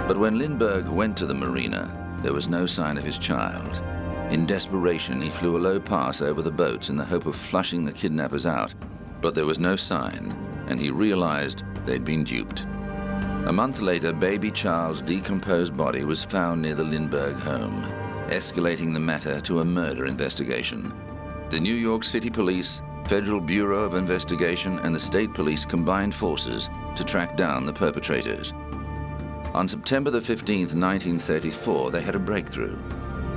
But when Lindbergh went to the marina, there was no sign of his child. In desperation, he flew a low pass over the boats in the hope of flushing the kidnappers out, but there was no sign, and he realized they'd been duped. A month later, baby Charles' decomposed body was found near the Lindbergh home, escalating the matter to a murder investigation. The New York City Police, Federal Bureau of Investigation, and the state police combined forces to track down the perpetrators. On September the 15th, 1934, they had a breakthrough.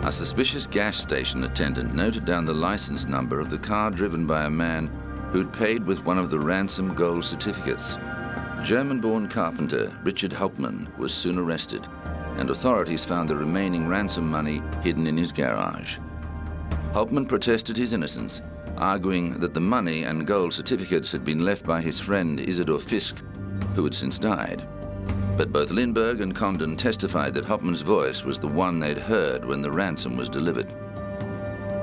A suspicious gas station attendant noted down the license number of the car driven by a man who'd paid with one of the ransom gold certificates. German-born carpenter Richard Hauptmann was soon arrested, and authorities found the remaining ransom money hidden in his garage. Hauptmann protested his innocence, arguing that the money and gold certificates had been left by his friend Isidor Fisk, who had since died. But both Lindbergh and Condon testified that Hauptmann's voice was the one they'd heard when the ransom was delivered.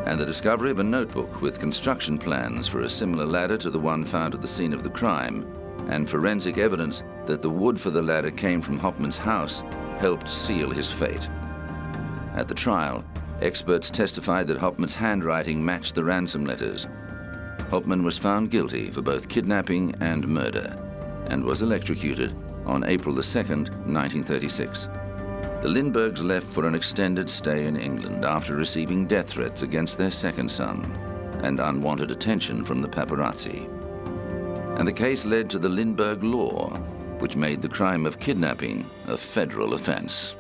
And the discovery of a notebook with construction plans for a similar ladder to the one found at the scene of the crime, and forensic evidence that the wood for the ladder came from Hauptmann's house, helped seal his fate. At the trial, experts testified that Hauptmann's handwriting matched the ransom letters. Hauptmann was found guilty for both kidnapping and murder, and was electrocuted on April the 2nd, 1936. The Lindberghs left for an extended stay in England after receiving death threats against their second son and unwanted attention from the paparazzi. And the case led to the Lindbergh Law, which made the crime of kidnapping a federal offense.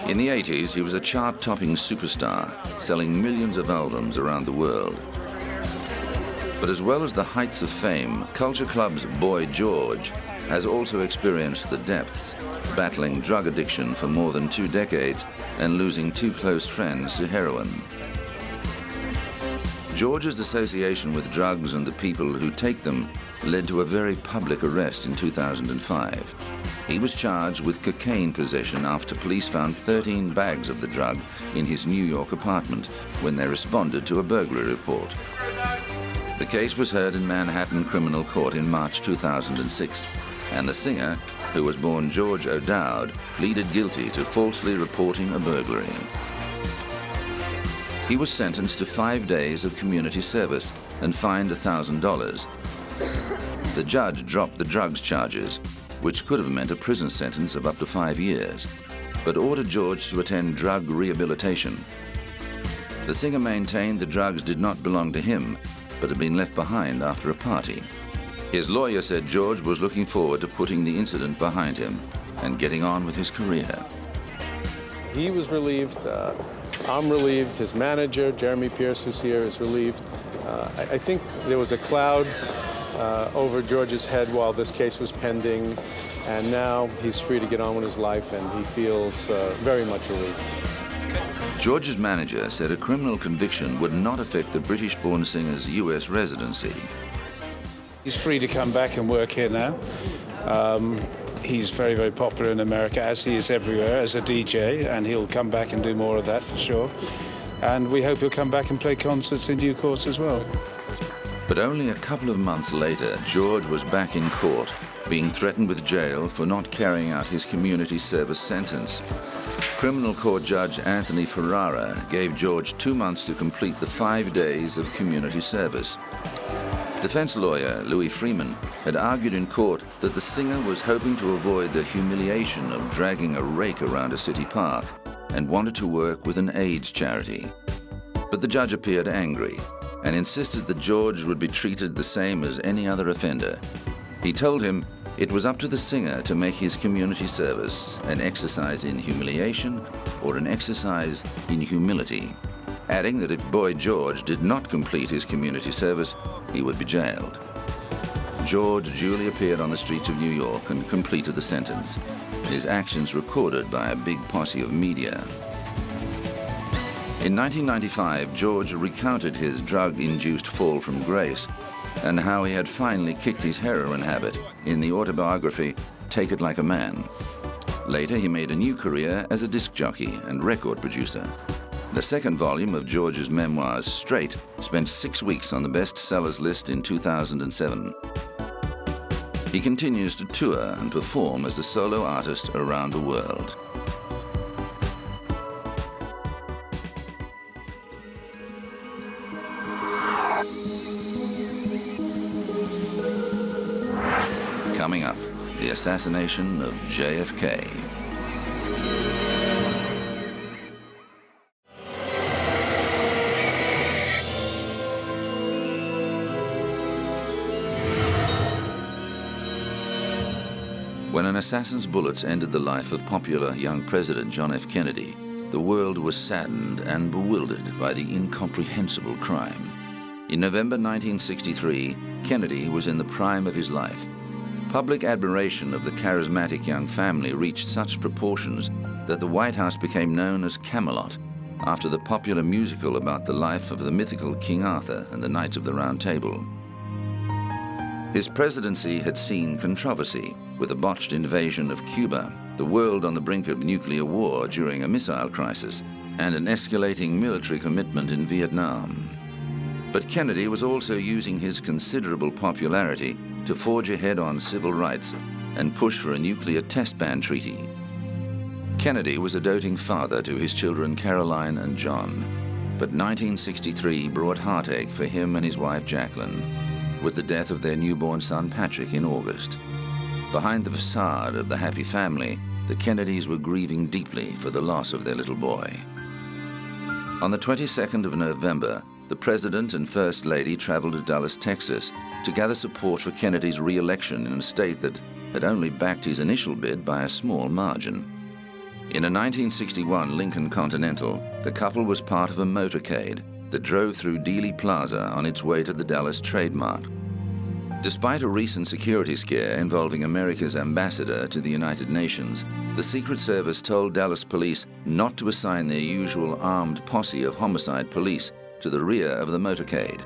In the 80s, he was a chart-topping superstar, selling millions of albums around the world. But as well as the heights of fame, Culture Club's Boy George has also experienced the depths, battling drug addiction for more than 2 decades and losing 2 close friends to heroin. George's association with drugs and the people who take them led to a very public arrest in 2005. He was charged with cocaine possession after police found 13 bags of the drug in his New York apartment when they responded to a burglary report. The case was heard in Manhattan Criminal Court in March 2006, and the singer, who was born George O'Dowd, pleaded guilty to falsely reporting a burglary. He was sentenced to 5 days of community service and fined $1,000. The judge dropped the drugs charges, which could have meant a prison sentence of up to 5 years, but ordered George to attend drug rehabilitation. The singer maintained the drugs did not belong to him, but had been left behind after a party. His lawyer said George was looking forward to putting the incident behind him and getting on with his career. He was relieved. I'm relieved. His manager, Jeremy Pierce, who's here, is relieved. I think there was a cloud over George's head while this case was pending, and now he's free to get on with his life, and he feels very much relieved. George's manager said a criminal conviction would not affect the British-born singer's U.S. residency. He's free to come back and work here now. He's very, very popular in America, as he is everywhere, as a DJ, and he'll come back and do more of that for sure. And we hope he'll come back and play concerts in due course as well. But only a couple of months later, George was back in court, being threatened with jail for not carrying out his community service sentence. Criminal court judge Anthony Ferrara gave George 2 months to complete the 5 days of community service. Defense lawyer Louis Freeman had argued in court that the singer was hoping to avoid the humiliation of dragging a rake around a city park and wanted to work with an AIDS charity. But the judge appeared angry and insisted that George would be treated the same as any other offender. He told him it was up to the singer to make his community service an exercise in humiliation or an exercise in humility, adding that if Boy George did not complete his community service, he would be jailed. George duly appeared on the streets of New York and completed the sentence, his actions recorded by a big posse of media. In 1995, George recounted his drug-induced fall from grace and how he had finally kicked his heroin habit in the autobiography, Take It Like a Man. Later, he made a new career as a disc jockey and record producer. The second volume of George's memoirs, Straight, spent 6 weeks on the bestsellers list in 2007. He continues to tour and perform as a solo artist around the world. Coming up, the assassination of JFK. When an assassin's bullets ended the life of popular young President John F. Kennedy, the world was saddened and bewildered by the incomprehensible crime. In November 1963, Kennedy was in the prime of his life. Public admiration of the charismatic young family reached such proportions that the White House became known as Camelot, after the popular musical about the life of the mythical King Arthur and the Knights of the Round Table. His presidency had seen controversy, with a botched invasion of Cuba, the world on the brink of nuclear war during a missile crisis, and an escalating military commitment in Vietnam. But Kennedy was also using his considerable popularity to forge ahead on civil rights and push for a nuclear test ban treaty. Kennedy was a doting father to his children Caroline and John, but 1963 brought heartache for him and his wife Jacqueline, with the death of their newborn son Patrick in August. Behind the facade of the happy family, the Kennedys were grieving deeply for the loss of their little boy. On the 22nd of November, the President and First Lady traveled to Dallas, Texas, to gather support for Kennedy's re-election in a state that had only backed his initial bid by a small margin. In a 1961 Lincoln Continental, the couple was part of a motorcade that drove through Dealey Plaza on its way to the Dallas Trade Mart. Despite a recent security scare involving America's ambassador to the United Nations, the Secret Service told Dallas police not to assign their usual armed posse of homicide police to the rear of the motorcade.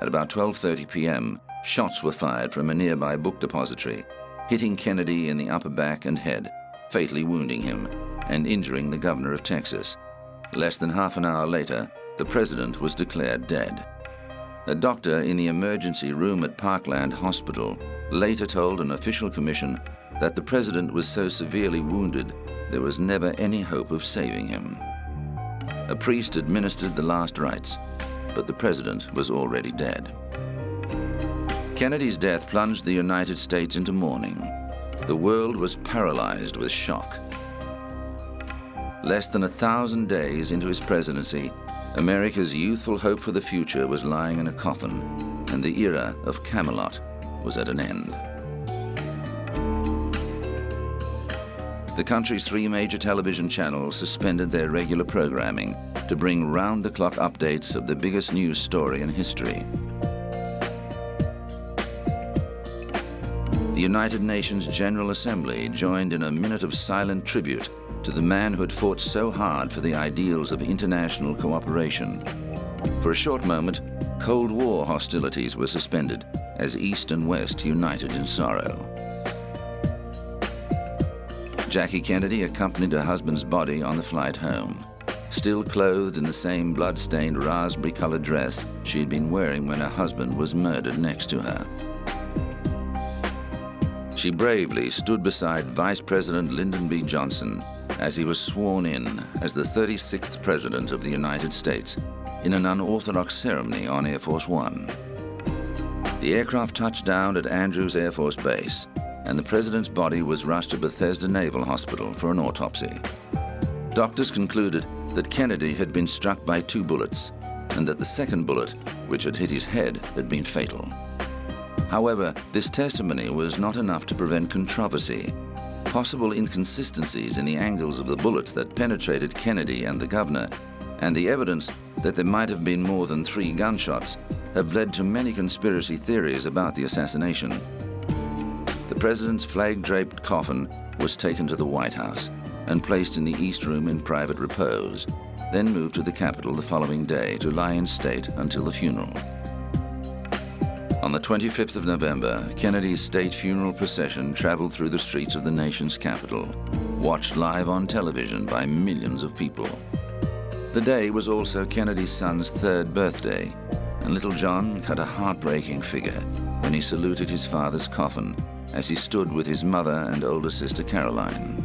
At about 12:30 p.m., shots were fired from a nearby book depository, hitting Kennedy in the upper back and head, fatally wounding him and injuring the governor of Texas. Less than half an hour later, the president was declared dead. A doctor in the emergency room at Parkland Hospital later told an official commission that the president was so severely wounded there was never any hope of saving him. A priest administered the last rites, but the president was already dead. Kennedy's death plunged the United States into mourning. The world was paralyzed with shock. Less than 1,000 days into his presidency, America's youthful hope for the future was lying in a coffin, and the era of Camelot was at an end. The country's 3 major television channels suspended their regular programming to bring round-the-clock updates of the biggest news story in history. The United Nations General Assembly joined in a minute of silent tribute to the man who had fought so hard for the ideals of international cooperation. For a short moment, Cold War hostilities were suspended as East and West united in sorrow. Jackie Kennedy accompanied her husband's body on the flight home, still clothed in the same blood-stained raspberry-colored dress she had been wearing when her husband was murdered next to her. She bravely stood beside Vice President Lyndon B. Johnson as he was sworn in as the 36th President of the United States in an unorthodox ceremony on Air Force One. The aircraft touched down at Andrews Air Force Base, and the President's body was rushed to Bethesda Naval Hospital for an autopsy. Doctors concluded that Kennedy had been struck by 2 bullets, and that the second bullet, which had hit his head, had been fatal. However, this testimony was not enough to prevent controversy. Possible inconsistencies in the angles of the bullets that penetrated Kennedy and the governor, and the evidence that there might have been more than 3 gunshots, have led to many conspiracy theories about the assassination. The president's flag-draped coffin was taken to the White House and placed in the East Room in private repose, then moved to the Capitol the following day to lie in state until the funeral. On the 25th of November, Kennedy's state funeral procession traveled through the streets of the nation's capital, watched live on television by millions of people. The day was also Kennedy's son's 3rd birthday, and little John cut a heartbreaking figure when he saluted his father's coffin as he stood with his mother and older sister Caroline.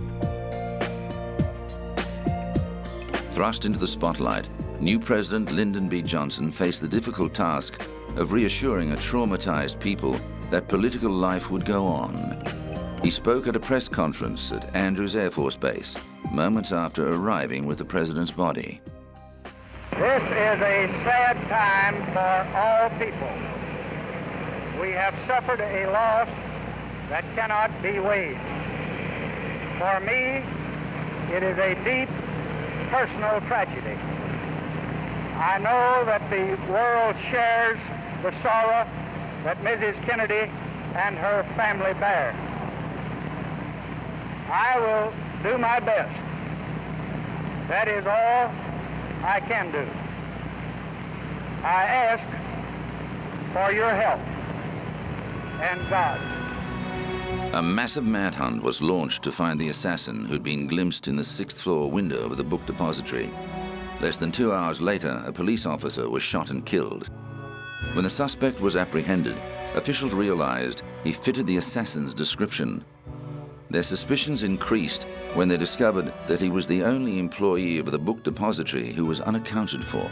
Thrust into the spotlight, new President Lyndon B. Johnson faced the difficult task of reassuring a traumatized people that political life would go on. He spoke at a press conference at Andrews Air Force Base, moments after arriving with the president's body. This is a sad time for all people. We have suffered a loss that cannot be weighed. For me, it is a deep personal tragedy. I know that the world shares the sorrow that Mrs. Kennedy and her family bear. I will do my best. That is all I can do. I ask for your help and God. A massive manhunt was launched to find the assassin who'd been glimpsed in the 6th floor window of the book depository. Less than 2 hours later, a police officer was shot and killed. When the suspect was apprehended, officials realized he fitted the assassin's description. Their suspicions increased when they discovered that he was the only employee of the book depository who was unaccounted for.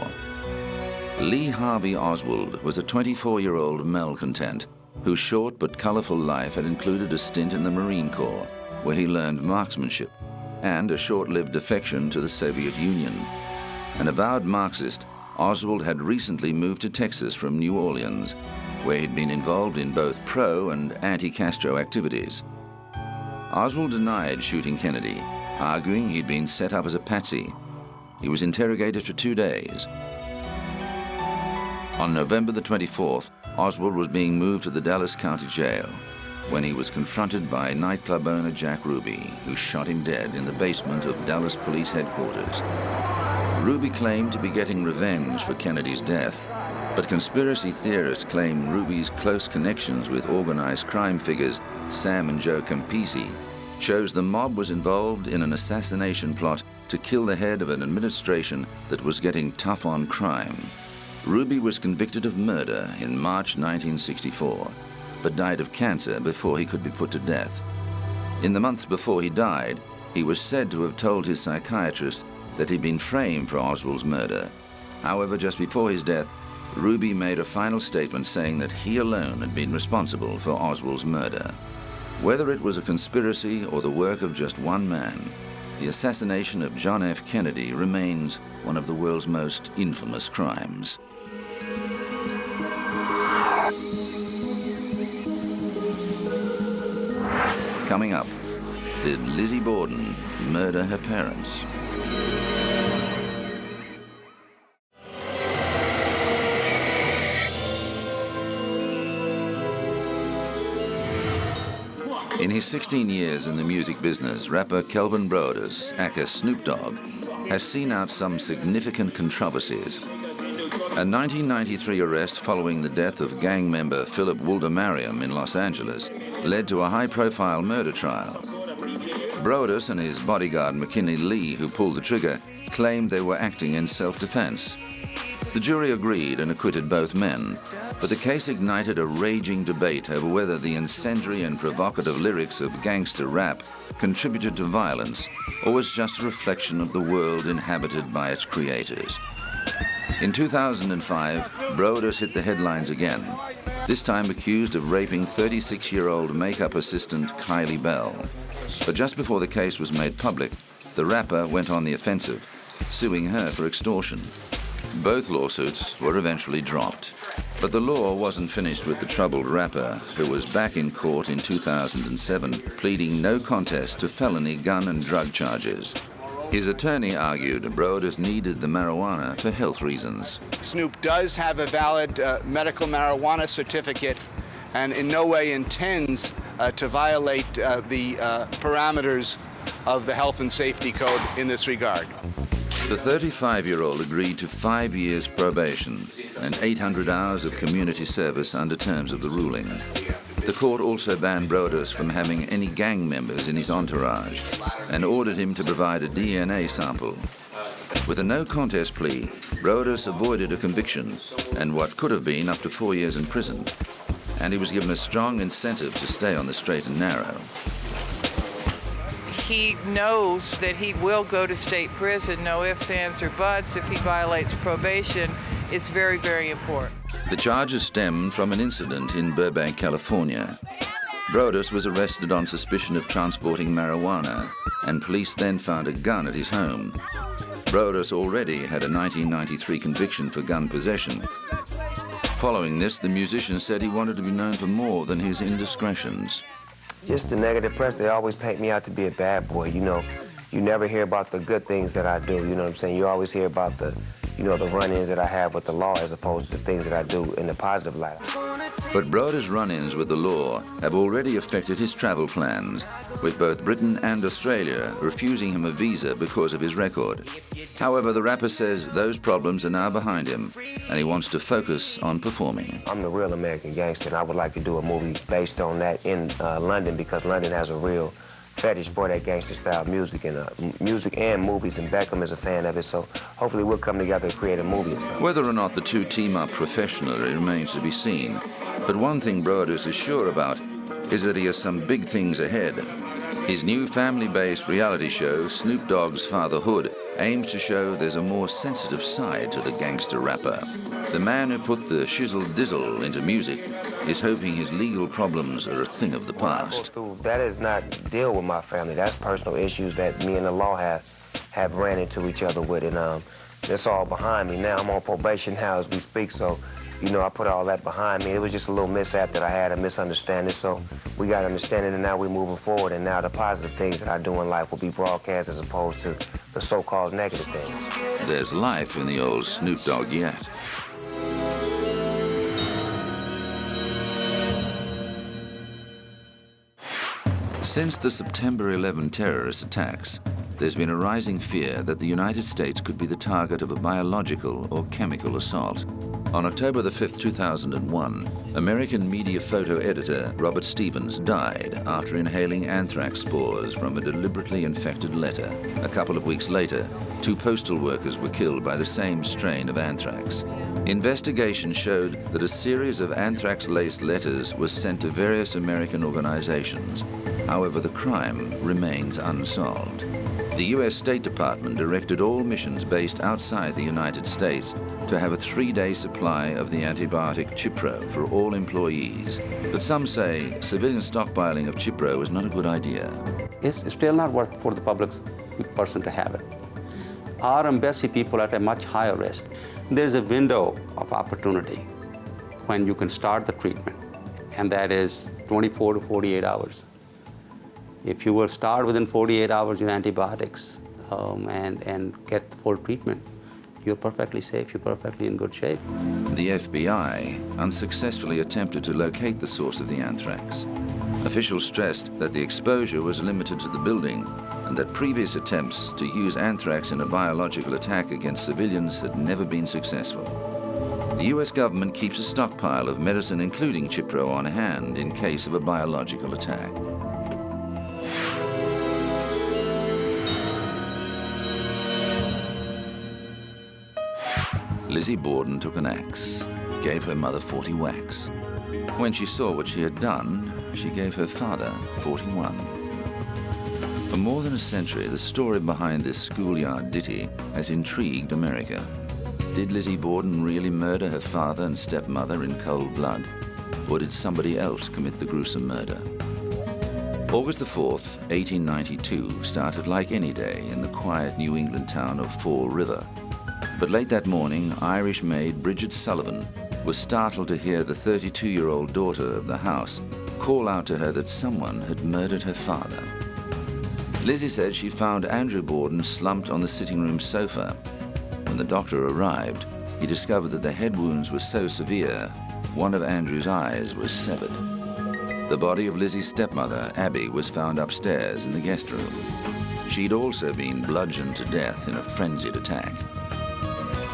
Lee Harvey Oswald was a 24-year-old malcontent whose short but colorful life had included a stint in the Marine Corps, where he learned marksmanship, and a short-lived defection to the Soviet Union. An avowed Marxist, Oswald had recently moved to Texas from New Orleans, where he'd been involved in both pro- and anti-Castro activities. Oswald denied shooting Kennedy, arguing he'd been set up as a patsy. He was interrogated for 2 days. On November the 24th, Oswald was being moved to the Dallas County Jail when he was confronted by nightclub owner Jack Ruby, who shot him dead in the basement of Dallas Police Headquarters. Ruby claimed to be getting revenge for Kennedy's death, but conspiracy theorists claim Ruby's close connections with organized crime figures Sam and Joe Campisi shows the mob was involved in an assassination plot to kill the head of an administration that was getting tough on crime. Ruby was convicted of murder in March 1964, but died of cancer before he could be put to death. In the months before he died, he was said to have told his psychiatrist that he'd been framed for Oswald's murder. However, just before his death, Ruby made a final statement saying that he alone had been responsible for Oswald's murder. Whether it was a conspiracy or the work of just one man, the assassination of John F. Kennedy remains one of the world's most infamous crimes. Coming up, did Lizzie Borden murder her parents? In his 16 years in the music business, rapper Kelvin Brodus, aka Snoop Dogg, has seen out some significant controversies. A 1993 arrest following the death of gang member Philip Wulder-Mariam in Los Angeles led to a high-profile murder trial. Brodus and his bodyguard McKinley Lee, who pulled the trigger, claimed they were acting in self-defense. The jury agreed and acquitted both men, but the case ignited a raging debate over whether the incendiary and provocative lyrics of gangster rap contributed to violence or was just a reflection of the world inhabited by its creators. In 2005, Brodus hit the headlines again, this time accused of raping 36-year-old makeup assistant Kylie Bell. But just before the case was made public, the rapper went on the offensive, suing her for extortion. Both lawsuits were eventually dropped. But the law wasn't finished with the troubled rapper, who was back in court in 2007, pleading no contest to felony gun and drug charges. His attorney argued Brodus needed the marijuana for health reasons. Snoop does have a valid medical marijuana certificate and in no way intends to violate the parameters of the health and safety code in this regard. The 35-year-old agreed to 5 years probation and 800 hours of community service under terms of the ruling. The court also banned Brodus from having any gang members in his entourage and ordered him to provide a DNA sample. With a no-contest plea, Brodus avoided a conviction and what could have been up to 4 years in prison. And he was given a strong incentive to stay on the straight and narrow. He knows that he will go to state prison, no ifs, ands, or buts, if he violates probation. It's very, very important. The charges stemmed from an incident in Burbank, California. Brodus was arrested on suspicion of transporting marijuana, and police then found a gun at his home. Brodus already had a 1993 conviction for gun possession. Following this, the musician said he wanted to be known for more than his indiscretions. Just the negative press, they always paint me out to be a bad boy, you know. You never hear about the good things that I do, you know what I'm saying? You always hear about the run-ins that I have with the law as opposed to the things that I do in the positive light. But Brodus' run-ins with the law have already affected his travel plans, with both Britain and Australia refusing him a visa because of his record. However, the rapper says those problems are now behind him, and he wants to focus on performing. I'm the real American gangster, and I would like to do a movie based on that in London, because London has a real fetish for that gangster-style music and movies, and Beckham is a fan of it, so hopefully we'll come together and create a movie or something. Whether or not the two team up professionally remains to be seen, but one thing Brodus is sure about is that he has some big things ahead. His new family-based reality show, Snoop Dogg's Fatherhood, aims to show there's a more sensitive side to the gangster rapper. The man who put the shizzle-dizzle into music is hoping his legal problems are a thing of the past. That is not deal with my family. That's personal issues that me and the law have ran into each other with, and that's all behind me now. I'm on probation now as we speak, so I put all that behind me. It was just a little mishap that I had, a misunderstanding, so we got understanding, and now we're moving forward, and now the positive things that I do in life will be broadcast as opposed to the so-called negative things. There's life in the old Snoop Dogg yet. Since the September 11 terrorist attacks, there's been a rising fear that the United States could be the target of a biological or chemical assault. On October the 5th, 2001, American media photo editor Robert Stevens died after inhaling anthrax spores from a deliberately infected letter. A couple of weeks later, 2 postal workers were killed by the same strain of anthrax. Investigation showed that a series of anthrax-laced letters was sent to various American organizations. However, the crime remains unsolved. The U.S. State Department directed all missions based outside the United States to have a 3-day supply of the antibiotic Cipro for all employees. But some say civilian stockpiling of Cipro is not a good idea. It's still not worth for the public person to have it. Our embassy people are at a much higher risk. There's a window of opportunity when you can start the treatment, and that is 24 to 48 hours. If you will start within 48 hours your antibiotics and get the full treatment, you're perfectly safe, you're perfectly in good shape. The FBI unsuccessfully attempted to locate the source of the anthrax. Officials stressed that the exposure was limited to the building and that previous attempts to use anthrax in a biological attack against civilians had never been successful. The U.S. government keeps a stockpile of medicine, including Cipro, on hand in case of a biological attack. Lizzie Borden took an axe, gave her mother 40 whacks. When she saw what she had done, she gave her father 41. For more than a century, the story behind this schoolyard ditty has intrigued America. Did Lizzie Borden really murder her father and stepmother in cold blood? Or did somebody else commit the gruesome murder? August the 4th, 1892 started like any day in the quiet New England town of Fall River. But late that morning, Irish maid Bridget Sullivan was startled to hear the 32-year-old daughter of the house call out to her that someone had murdered her father. Lizzie said she found Andrew Borden slumped on the sitting room sofa. When the doctor arrived, he discovered that the head wounds were so severe, one of Andrew's eyes was severed. The body of Lizzie's stepmother, Abby, was found upstairs in the guest room. She'd also been bludgeoned to death in a frenzied attack.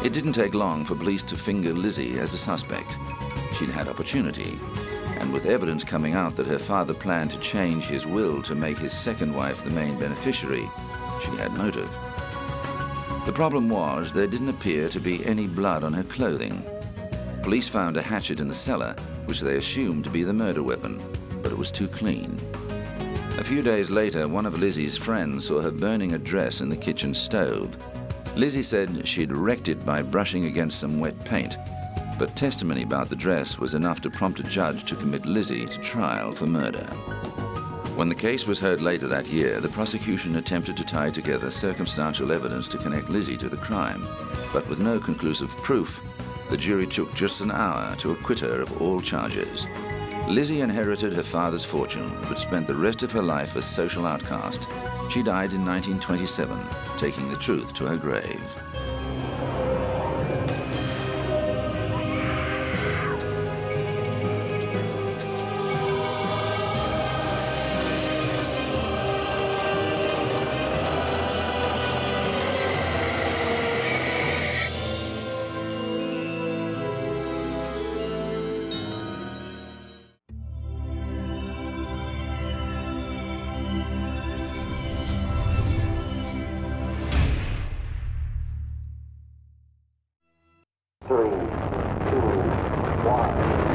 It didn't take long for police to finger Lizzie as a suspect. She'd had opportunity, and with evidence coming out that her father planned to change his will to make his second wife the main beneficiary, she had motive. The problem was there didn't appear to be any blood on her clothing. Police found a hatchet in the cellar, which they assumed to be the murder weapon, but it was too clean. A few days later, one of Lizzie's friends saw her burning a dress in the kitchen stove. Lizzie said she'd wrecked it by brushing against some wet paint, but testimony about the dress was enough to prompt a judge to commit Lizzie to trial for murder. When the case was heard later that year, the prosecution attempted to tie together circumstantial evidence to connect Lizzie to the crime, but with no conclusive proof, the jury took just an hour to acquit her of all charges. Lizzie inherited her father's fortune, but spent the rest of her life a social outcast. She died in 1927, taking the truth to her grave. Three, two, one.